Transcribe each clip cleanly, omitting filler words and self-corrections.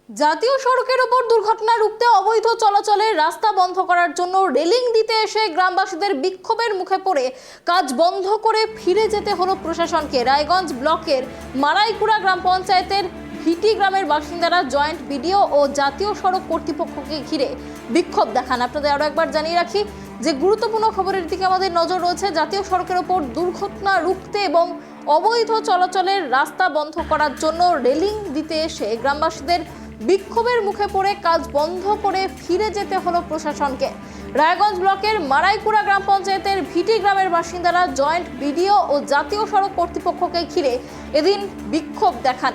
জাতীয় সড়কের উপর দুর্ঘটনা রুখতে অবৈধ চলাচলের রাস্তা বন্ধ করার জন্য রেলিং দিতে এসে গ্রামবাসীদের বিক্ষোভের মুখে পড়ে কাজ বন্ধ করে ফিরে যেতে হলো প্রশাসনকে। রায়গঞ্জ ব্লকের মারাইকুড়া গ্রাম পঞ্চায়েতের ভিটি গ্রামের বাসিন্দারা জয়েন্ট বিডিও ও জাতীয় সড়ক কর্তৃপক্ষকে ঘিরে বিক্ষোভ দেখান। আপনাদের আরো একবার জানিয়ে রাখি যে গুরুত্বপূর্ণ খবরের দিকে আমাদের নজর রয়েছে। জাতীয় সড়কের উপর দুর্ঘটনা রুখতে এবং অবৈধ চলাচলের রাস্তা বন্ধ করার জন্য রেলিং দিতে এসে গ্রামবাসীদের বিক্ষোভের মুখে পড়ে কাজ বন্ধ করে ফিরে যেতে হলো প্রশাসনকে। রায়গঞ্জ ব্লকের মারাইকুড়া গ্রাম পঞ্চায়েতের ভিটি গ্রামের বাসিন্দারা জয়েন্ট বিডিও ও জাতীয় সড়ক কর্তৃপক্ষকে ঘিরে এদিন বিক্ষোভ দেখান।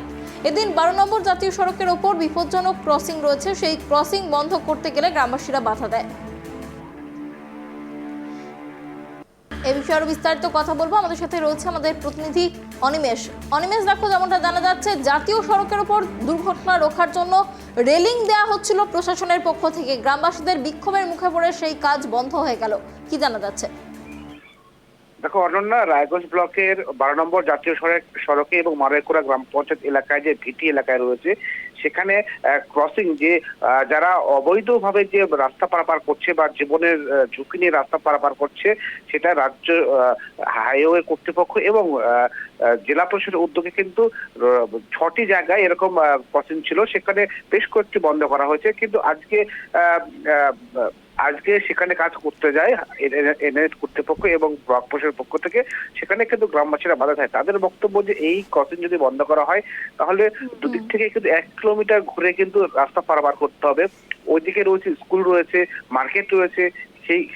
এদিন 12 নম্বর জাতীয় সড়কের ওপর বিপজ্জনক ক্রসিং রয়েছে, সেই ক্রসিং বন্ধ করতে গেলে গ্রামবাসীরা বাধা দেয়। এই বিষয়ে আরো বিস্তারিত কথা বলবো, আমাদের সাথে রয়েছে আমাদের প্রতিনিধি অনিমেষ। দেখো, যেমনটা জানা যাচ্ছে জাতীয় সড়কের উপর দুর্ঘটনা রোখার জন্য রেলিং দেওয়া হচ্ছিল প্রশাসনের পক্ষ থেকে, গ্রামবাসীদের বিক্ষোভের মুখে পড়ে সেই কাজ বন্ধ হয়ে গেল, কি জানা যাচ্ছে? দেখো অনন্যা, রায়গঞ্জ ব্লকের 12 নম্বর জাতীয় সড়কে এবং মারাইকুড়া গ্রাম পঞ্চায়েত এলাকায় যে ভিটি এলাকায় রয়েছে সেখানে ক্রসিং যে যারা অবৈধভাবে যে রাস্তা পারাপার করছে বা জীবনের ঝুঁকি নিয়ে রাস্তা পারাপার করছে, সেটা রাজ্য হাইওয়ে কর্তৃপক্ষ এবং জেলা প্রশাসনের উদ্যোগে কিন্তু 6টি জায়গায় এরকম ক্রসিং ছিল, সেখানে বেশ কয়েকটি বন্ধ করা হয়েছে। কিন্তু আজকে সেখানে কাজ করতে যায় এনএইচ কর্তৃপক্ষ এবং ব্লক প্রশাসনের পক্ষ থেকে, সেখানে কিন্তু গ্রামবাসীরা বাধা দেয়। তাদের বক্তব্য যে এই ক্রসিং যদি বন্ধ করা হয় তাহলে দুদিক থেকে কিন্তু 1 কিলোমিটার ঘুরে কিন্তু রাস্তা পারাপার করতে হবে। ওইদিকে রয়েছে স্কুল, রয়েছে মার্কেট, রয়েছে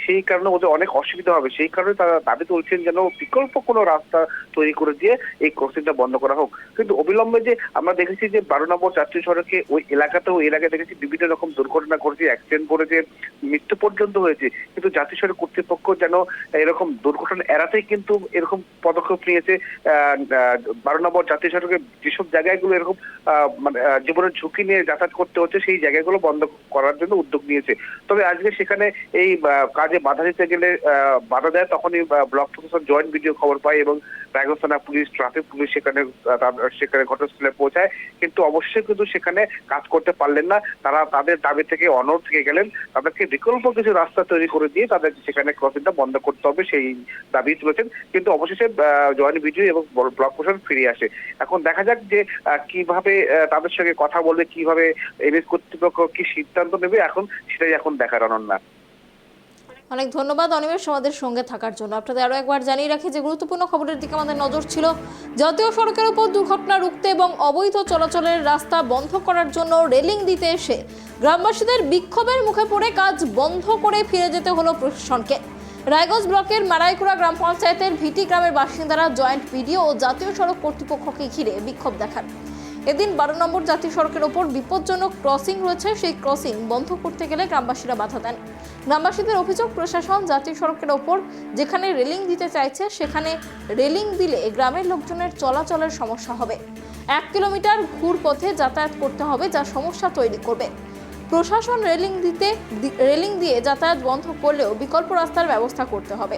সেই কারণে ওদের অনেক অসুবিধা হবে। সেই কারণে তারা দাবি তুলছেন যেন বিকল্প কোনো রাস্তা তৈরি করে দিয়ে এই ক্রসিংটা বন্ধ করা হোক। কিন্তু অবিলম্বে যে আমরা দেখেছি যে 12 নম্বর জাতীয় সড়কে ওই এলাকায় দেখেছি বিভিন্ন রকম দুর্ঘটনা ঘটেছে, অ্যাক্সিডেন্ট করেছে, মৃত্যু পর্যন্ত হয়েছে। কিন্তু জাতীয় সড়ক কর্তৃপক্ষ যেন এরকম দুর্ঘটনা এড়াতেই কিন্তু এরকম পদক্ষেপ নিয়েছে। 12 নম্বর জাতীয় সড়কে যেসব জায়গাগুলো এরকম মানে জীবনের ঝুঁকি নিয়ে যাতায়াত করতে হচ্ছে সেই জায়গাগুলো বন্ধ করার জন্য উদ্যোগ নিয়েছে। তবে আজকে সেখানে এই কাজে বাধা দিতে গেলে বাধা দেয়, তখনই ব্লক প্রশাসন জয়েন্ট ভিডিও খবর পায় এবং রায়গঞ্জ থানা পুলিশ, ট্রাফিক পুলিশ সেখানে ঘটনাস্থলে পৌঁছায়। কিন্তু অবশ্যই কিন্তু সেখানে কাজ করতে পারলেন না, তারা তাদের দাবি থেকে অনড় থেকে গেলেন। তাদেরকে বিকল্প কিছু রাস্তা তৈরি করে দিয়ে তাদেরকে সেখানে ক্রসিংটা বন্ধ করতে হবে সেই দাবি তুলেছেন। কিন্তু অবশেষে জয়েন্ট ভিডিও এবং ব্লক প্রশাসন ফিরে আসে। এখন দেখা যাক যে কিভাবে তাদের সঙ্গে কথা বলবে, কিভাবে এনএইচ কর্তৃপক্ষ কি সিদ্ধান্ত নেবে, সেটাই এখন দেখার। অনন্যা, অনেক ধন্যবাদ অনিমেষ আমাদের সঙ্গে থাকার জন্য। আপনাদের আরো একবার জানিয়ে রাখি যে গুরুত্বপূর্ণ খবরের দিকে আমাদের নজর ছিল। জাতীয় সড়কের উপর দুর্ঘটনা রুখতে এবং অবৈধ চলাচলের রাস্তা বন্ধ করার জন্য রেলিং দিতে এসে গ্রামবাসীদের বিক্ষোভের মুখে পড়ে কাজ বন্ধ করে ফিরে যেতে হলো প্রশাসনকে। রায়গঞ্জ ব্লকের মারাইকুড়া গ্রাম পঞ্চায়েতের ভিটি গ্রামের বাসিন্দারা জয়েন্ট বিডিও ও জাতীয় সড়ক কর্তৃপক্ষকে ঘিরে বিক্ষোভ দেখান। এদিন 12 নম্বর জাতীয় সড়কের ওপর বিপজ্জনক ক্রসিং রয়েছে, সেই ক্রসিং বন্ধ করতে গেলে গ্রামবাসীরা বাধা দেন। গ্রামবাসীদের অভিযোগ, প্রশাসন জাতীয় সড়কের ওপর যেখানে রেলিং দিতে চাইছে সেখানে রেলিং দিলে গ্রামের লোকজনের চলাচলের সমস্যা হবে। 1 কিলোমিটার ঘুর পথে যাতায়াত করতে হবে, যা সমস্যা তৈরি করবে। প্রশাসন রেলিং দিয়ে যাতায়াত বন্ধ করলেও বিকল্প রাস্তার ব্যবস্থা করতে হবে।